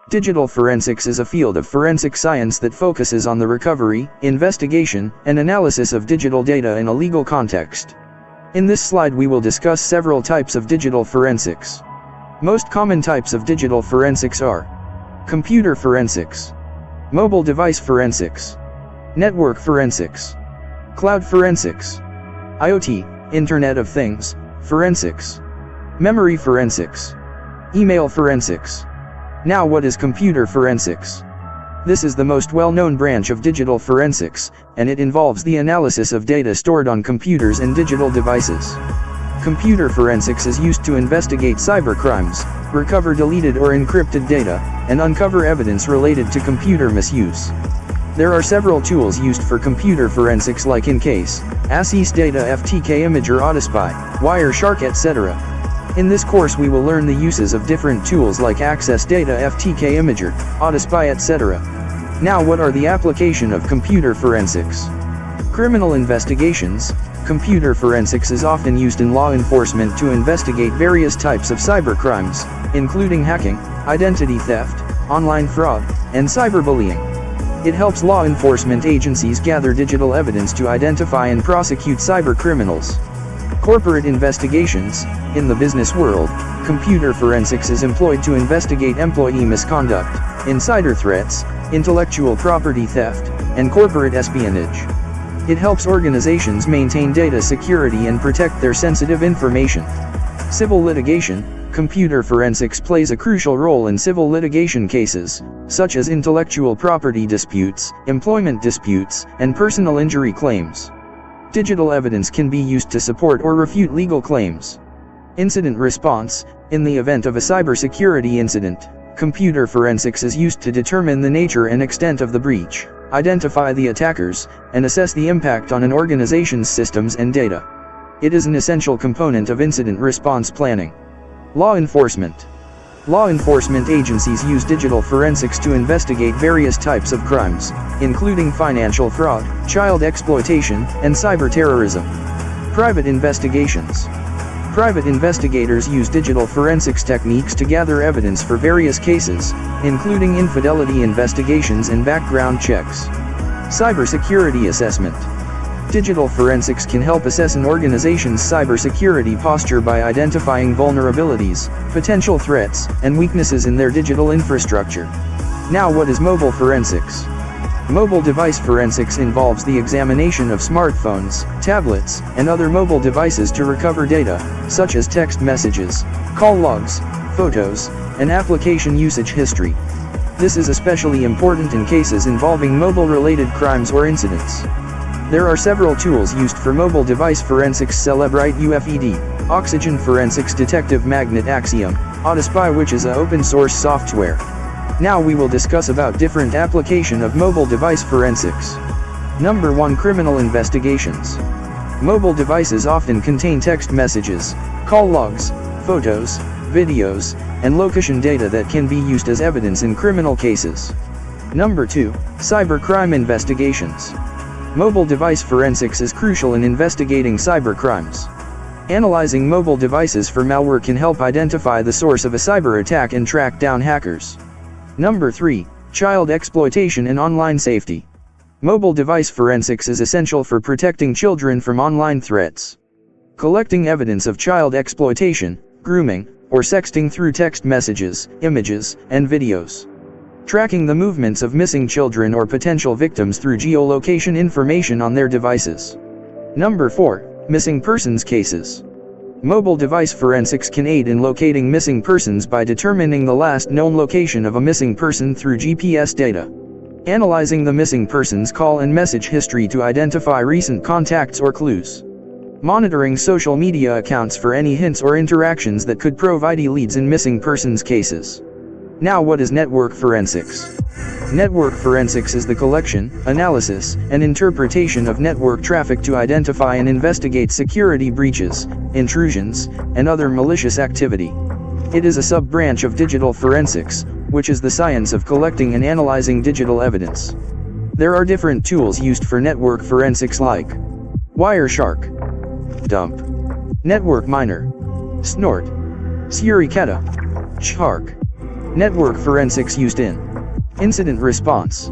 Digital forensics is a field of forensic science that focuses on the recovery, investigation, and analysis of digital data in a legal context. In this slide we will discuss several types of digital forensics. Most common types of digital forensics are computer forensics, mobile device forensics, network forensics, cloud forensics, IoT, Internet of Things, forensics, memory forensics, email forensics. Now, what is computer forensics? This is the most well-known branch of digital forensics, and it involves the analysis of data stored on computers and digital devices. Computer forensics is used to investigate cybercrimes, recover deleted or encrypted data, and uncover evidence related to computer misuse. There are several tools used for computer forensics like Incase, ACIS Data, FTK Imager, Autospy, Wireshark, etc. In this course we will learn the uses of different tools like Access Data, FTK Imager, Autospy, etc. Now, what are the application of computer forensics? Criminal investigations. Computer forensics is often used in law enforcement to investigate various types of cybercrimes, including hacking, identity theft, online fraud, and cyberbullying. It helps law enforcement agencies gather digital evidence to identify and prosecute cybercriminals. Corporate investigations. In the business world, computer forensics is employed to investigate employee misconduct, insider threats, intellectual property theft, and corporate espionage. It helps organizations maintain data security and protect their sensitive information. Civil litigation. Computer forensics plays a crucial role in civil litigation cases, such as intellectual property disputes, employment disputes, and personal injury claims. Digital evidence can be used to support or refute legal claims. Incident response. In the event of a cybersecurity incident, computer forensics is used to determine the nature and extent of the breach, identify the attackers, and assess the impact on an organization's systems and data. It is an essential component of incident response planning. Law enforcement. Law enforcement agencies use digital forensics to investigate various types of crimes, including financial fraud, child exploitation, and cyberterrorism. Private investigations. Private investigators use digital forensics techniques to gather evidence for various cases, including infidelity investigations and background checks. Cybersecurity assessment. Digital forensics can help assess an organization's cybersecurity posture by identifying vulnerabilities, potential threats, and weaknesses in their digital infrastructure. Now, what is mobile forensics? Mobile device forensics involves the examination of smartphones, tablets, and other mobile devices to recover data, such as text messages, call logs, photos, and application usage history. This is especially important in cases involving mobile-related crimes or incidents. There are several tools used for mobile device forensics: Cellebrite UFED, Oxygen Forensics, Detective Magnet, Axiom, Autospy, which is an open-source software. Now we will discuss about different application of mobile device forensics. Number 1. Criminal investigations. Mobile devices often contain text messages, call logs, photos, videos, and location data that can be used as evidence in criminal cases. Number 2. Cybercrime investigations. Mobile device forensics is crucial in investigating cybercrimes. Analyzing mobile devices for malware can help identify the source of a cyber attack and track down hackers. Number 3. Child exploitation and online safety. Mobile device forensics is essential for protecting children from online threats. Collecting evidence of child exploitation, grooming, or sexting through text messages, images, and videos. Tracking the movements of missing children or potential victims through geolocation information on their devices. Number 4. Missing persons cases. Mobile device forensics can aid in locating missing persons by determining the last known location of a missing person through GPS data. Analyzing the missing person's call and message history to identify recent contacts or clues. Monitoring social media accounts for any hints or interactions that could provide leads in missing persons cases. Now, what is network forensics? Network forensics is the collection, analysis, and interpretation of network traffic to identify and investigate security breaches, intrusions, and other malicious activity. It is a sub-branch of digital forensics, which is the science of collecting and analyzing digital evidence. There are different tools used for network forensics like Wireshark, Dump, Network Miner, Snort, Suricata, Shark, Network forensics used in incident response.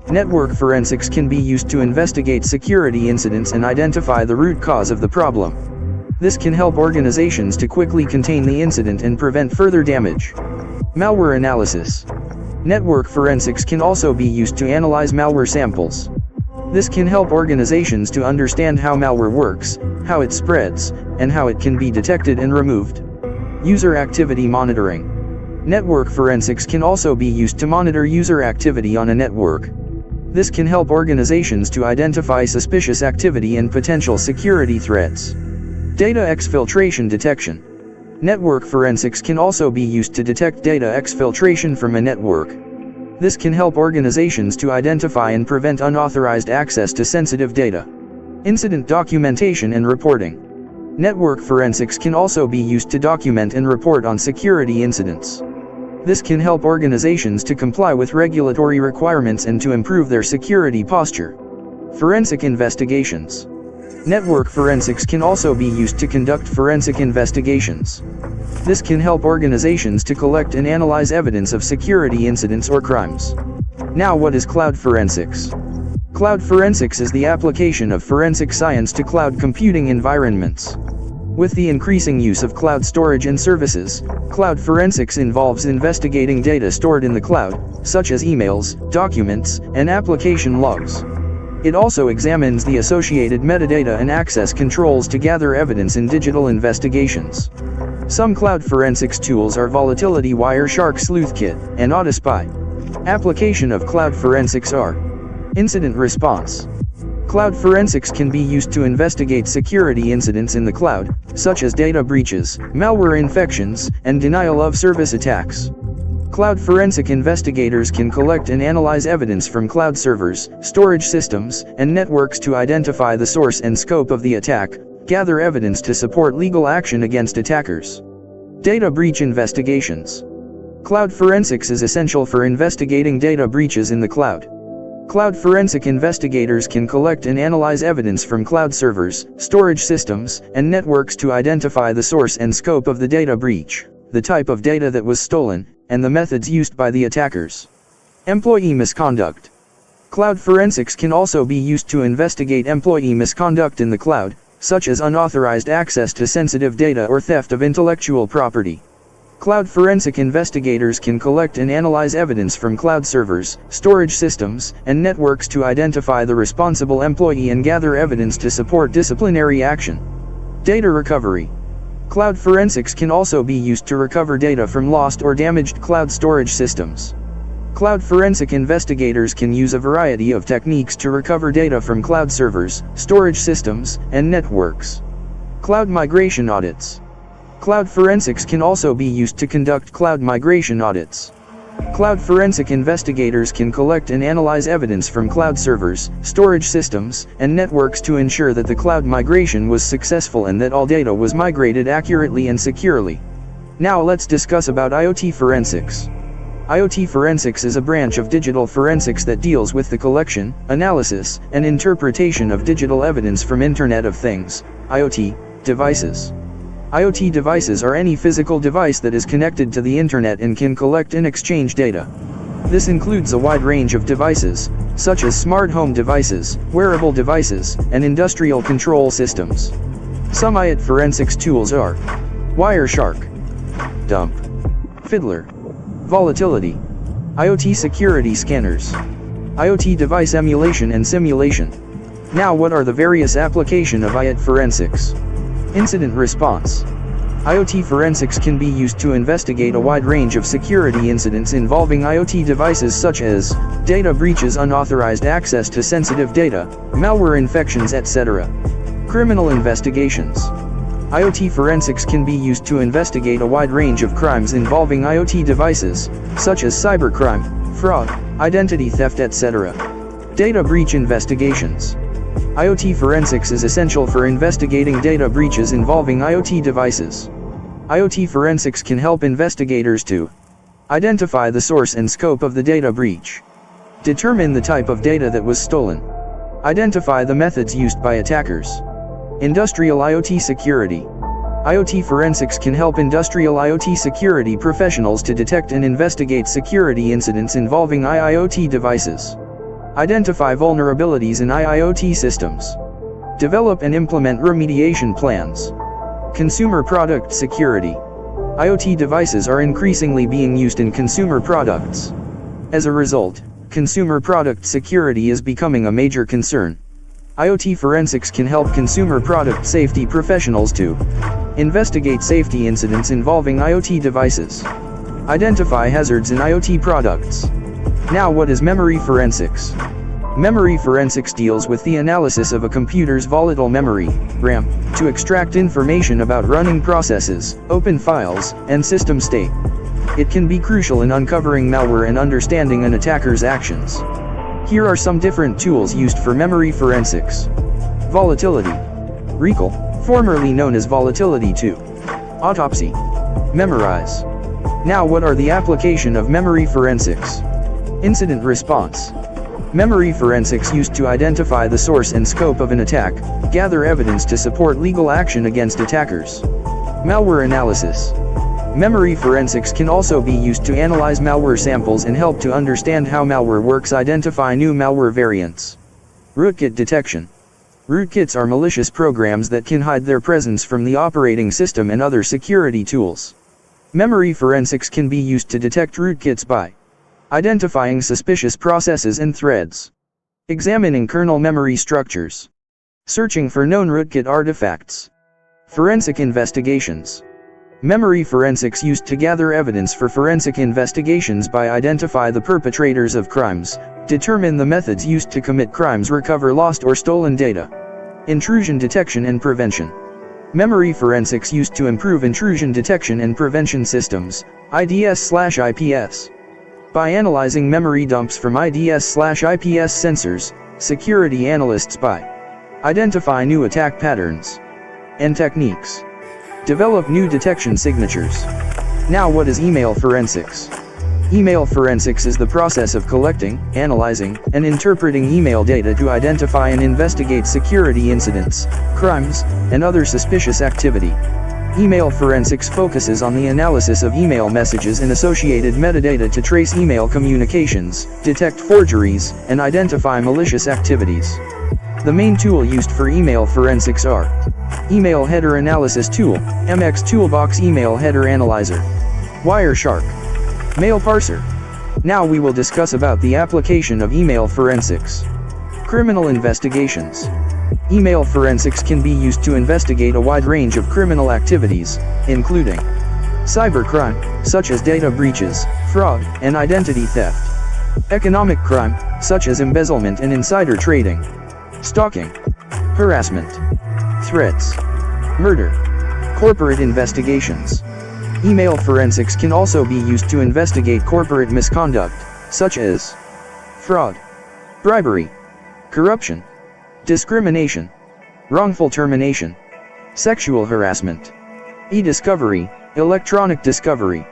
Network forensics can be used to investigate security incidents and identify the root cause of the problem. This can help organizations to quickly contain the incident and prevent further damage. Malware analysis. Network forensics can also be used to analyze malware samples. This can help organizations to understand how malware works, how it spreads, and how it can be detected and removed. User activity monitoring. Network forensics can also be used to monitor user activity on a network. This can help organizations to identify suspicious activity and potential security threats. Data exfiltration detection. Network forensics can also be used to detect data exfiltration from a network. This can help organizations to identify and prevent unauthorized access to sensitive data. Incident documentation and reporting. Network forensics can also be used to document and report on security incidents. This can help organizations to comply with regulatory requirements and to improve their security posture. Forensic investigations. Network forensics can also be used to conduct forensic investigations. This can help organizations to collect and analyze evidence of security incidents or crimes. Now, what is cloud forensics? Cloud forensics is the application of forensic science to cloud computing environments. With the increasing use of cloud storage and services, cloud forensics involves investigating data stored in the cloud, such as emails, documents, and application logs. It also examines the associated metadata and access controls to gather evidence in digital investigations. Some cloud forensics tools are Volatility Wireshark Sleuthkit and AutoSpy. Application of cloud forensics are incident response. Cloud forensics can be used to investigate security incidents in the cloud, such as data breaches, malware infections, and denial of service attacks. Cloud forensic investigators can collect and analyze evidence from cloud servers, storage systems, and networks to identify the source and scope of the attack, gather evidence to support legal action against attackers. Data breach investigations. Cloud forensics is essential for investigating data breaches in the cloud. Cloud forensic investigators can collect and analyze evidence from cloud servers, storage systems, and networks to identify the source and scope of the data breach, the type of data that was stolen, and the methods used by the attackers. Employee misconduct. Cloud forensics can also be used to investigate employee misconduct in the cloud, such as unauthorized access to sensitive data or theft of intellectual property. Cloud forensic investigators can collect and analyze evidence from cloud servers, storage systems, and networks to identify the responsible employee and gather evidence to support disciplinary action. Data recovery. Cloud forensics can also be used to recover data from lost or damaged cloud storage systems. Cloud forensic investigators can use a variety of techniques to recover data from cloud servers, storage systems, and networks. Cloud migration audits. Cloud forensics can also be used to conduct cloud migration audits. Cloud forensic investigators can collect and analyze evidence from cloud servers, storage systems, and networks to ensure that the cloud migration was successful and that all data was migrated accurately and securely. Now let's discuss about IoT forensics. IoT forensics is a branch of digital forensics that deals with the collection, analysis, and interpretation of digital evidence from Internet of Things, IoT, devices. IoT devices are any physical device that is connected to the Internet and can collect and exchange data. This includes a wide range of devices, such as smart home devices, wearable devices, and industrial control systems. Some IoT forensics tools are Wireshark, Dump, Fiddler, Volatility, IoT security scanners, IoT device emulation and simulation. Now, what are the various applications of IoT forensics? Incident response. IoT forensics can be used to investigate a wide range of security incidents involving IoT devices such as data breaches, unauthorized access to sensitive data, malware infections, etc. Criminal investigations. IoT forensics can be used to investigate a wide range of crimes involving IoT devices, such as cybercrime, fraud, identity theft, etc. Data breach investigations. IoT forensics is essential for investigating data breaches involving IoT devices. IoT forensics can help investigators to identify the source and scope of the data breach, determine the type of data that was stolen, identify the methods used by attackers. Industrial IoT security. IoT forensics can help industrial IoT security professionals to detect and investigate security incidents involving IoT devices. Identify vulnerabilities in IoT systems. Develop and implement remediation plans. Consumer product security. IoT devices are increasingly being used in consumer products. As a result, consumer product security is becoming a major concern. IoT forensics can help consumer product safety professionals to investigate safety incidents involving IoT devices. Identify hazards in IoT products. Now, what is memory forensics? Memory forensics deals with the analysis of a computer's volatile memory, RAM, to extract information about running processes, open files, and system state. It can be crucial in uncovering malware and understanding an attacker's actions. Here are some different tools used for memory forensics. Volatility. Recall, formerly known as Volatility 2. Autopsy. Memorize. Now, what are the application of memory forensics? Incident response. Memory forensics used to identify the source and scope of an attack, gather evidence to support legal action against attackers. Malware analysis. Memory forensics can also be used to analyze malware samples and help to understand how malware works, identify new malware variants. Rootkit detection. Rootkits are malicious programs that can hide their presence from the operating system and other security tools. Memory forensics can be used to detect rootkits by identifying suspicious processes and threads, examining kernel memory structures, searching for known rootkit artifacts. Forensic investigations. Memory forensics used to gather evidence for forensic investigations by identify the perpetrators of crimes, determine the methods used to commit crimes, recover lost or stolen data. Intrusion detection and prevention. Memory forensics used to improve intrusion detection and prevention systems, IDS/IPS. By analyzing memory dumps from IDS/IPS sensors, security analysts by identify new attack patterns and techniques. Develop new detection signatures. Now, what is email forensics? Email forensics is the process of collecting, analyzing, and interpreting email data to identify and investigate security incidents, crimes, and other suspicious activity. Email forensics focuses on the analysis of email messages and associated metadata to trace email communications, detect forgeries, and identify malicious activities. The main tool used for email forensics are Email Header Analysis Tool, MX Toolbox Email Header Analyzer, Wireshark, Mail Parser. Now we will discuss about the application of email forensics. Criminal investigations. Email forensics can be used to investigate a wide range of criminal activities, including cybercrime, such as data breaches, fraud, and identity theft; economic crime, such as embezzlement and insider trading; stalking, harassment, threats, murder; corporate investigations. Email forensics can also be used to investigate corporate misconduct, such as fraud, bribery, corruption, discrimination, wrongful termination, sexual harassment. E-discovery, electronic discovery.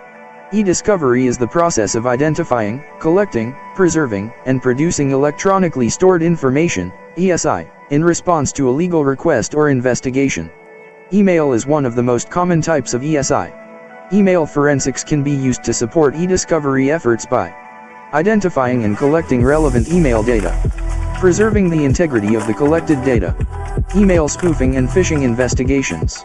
E-discovery is the process of identifying, collecting, preserving, and producing electronically stored information, ESI, in response to a legal request or investigation. Email is one of the most common types of ESI. Email forensics can be used to support e-discovery efforts by identifying and collecting relevant email data, preserving the integrity of the collected data. Email spoofing and phishing investigations.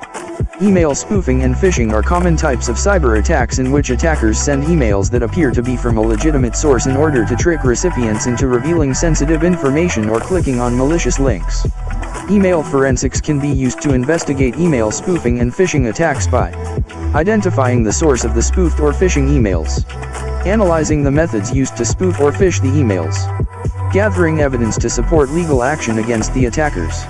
Email spoofing and phishing are common types of cyber attacks in which attackers send emails that appear to be from a legitimate source in order to trick recipients into revealing sensitive information or clicking on malicious links. Email forensics can be used to investigate email spoofing and phishing attacks by identifying the source of the spoofed or phishing emails, analyzing the methods used to spoof or phish the emails, gathering evidence to support legal action against the attackers.